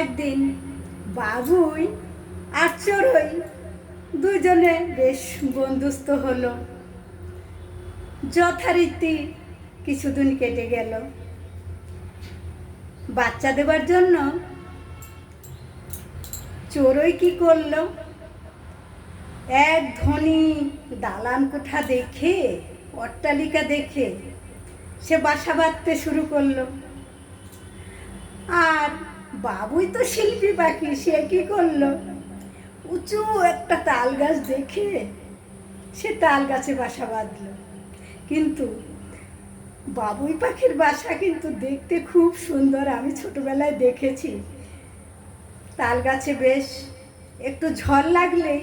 একদিন বাবুই আর চড়ুই দুজনে বেশ বন্ধুস্থ হলো। যথারীতি কিছুদিন কেটে গেল। বাচ্চা দেবার জন্য চড়ুই কি করলো, এক ধনী দালান কোঠা দেখে, অট্টালিকা দেখে সে বাসা বাঁধতে শুরু করলো। আর বাবুই তো শিল্পী পাখি, সে কি করলো, উঁচু একটা তাল গাছ দেখে সে তাল গাছে বাসা বাঁধল। কিন্তু বাবুই পাখির বাসা কিন্তু দেখতে খুব সুন্দর, আমি ছোটবেলায় দেখেছি। তাল গাছে বেশ একটু ঝড় লাগলেই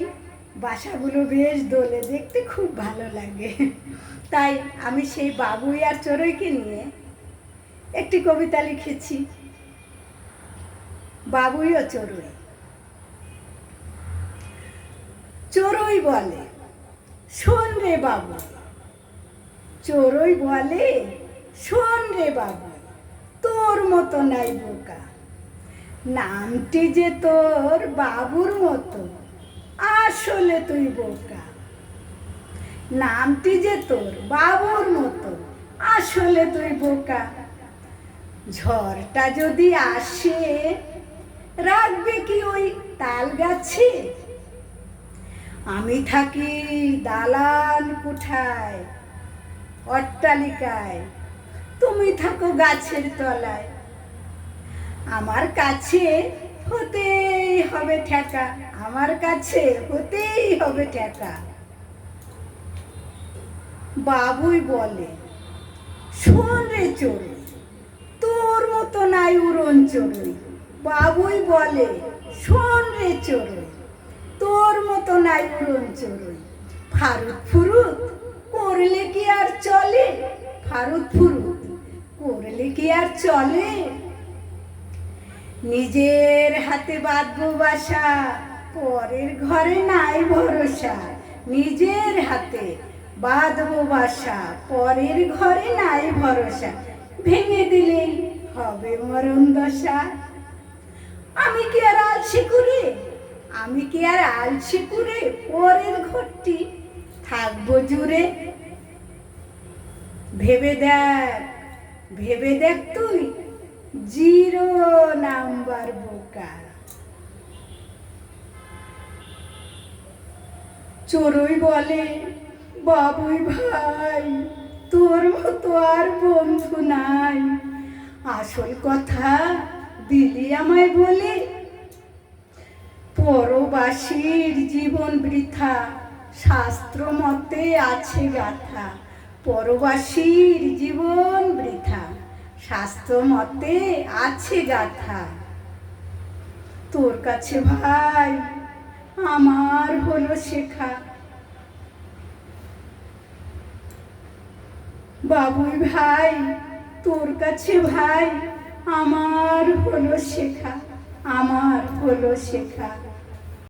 বাসাগুলো বেশ দোলে, দেখতে খুব ভালো লাগে। তাই আমি সেই বাবুই আর চড়ুইকে নিয়ে একটি কবিতা লিখেছি, বাবুই ও চড়ুই। চড়ুই বলে, শোন রে বাবু, চড়ুই বলে, শোন রে বাবু, তোর মতো নাই বোকা, নামটি যে তোর বাবুর মতো, আসলে তুই বোকা। নামটি যে তোর বাবুর মতো, আসলে তুই বোকা। ঝড়টা যদি আসে, রাখবে কি ওই তাল গাছে? আমি থাকি দালান কোঠায়, অট্টালিকায়, তুমি থাকো গাছের তলায়। আমার কাছে হতেই হবে ঠেকা, আমার কাছে হতেই হবে ঠেকা। বাবুই বলে, শোন রে চড়ুই, তোর মতো নাই উড়ন চড়ুই। বাবুই বলে, শোন রে চড়ুই, তোর মতো নাই উড়ন চড়ুই। ফারুক ফুরুত করলে কি আর চলে, ফারুক ফুরুত করলে কি আর চলে? নিজের হাতে বাঁধবো বাসা, পরের ঘরে নাই ভরসা। নিজের হাতে বাঁধবো বাসা, পরের ঘরে নাই ভরসা। ভেঙে দিলেই হবে মরণ দশা। আমি কি আর আলসি করে, আমি কি আর আলসি করে পরের ঘরটি থাকবো জুড়ে? ভেবে দেখ, ভেবে দেখ তুই 0 নাম্বার বোকা। চড়ুই বলে, বাবুই ভাই, তোর মতো আর বন্ধু নাই। আসল কথা দিলি আমায় বলে, পরবাসীর জীবন বৃথা, শাস্ত্র মতে আছে গাথা। পরবাসীর জীবন বৃথা, শাস্ত্র মতে আছে গাথা। তোর কাছে ভাই আমার হলো শেখা, বাবুই ভাই, তোর কাছে ভাই আমার হলো শেখা, আমার হলো শেখা।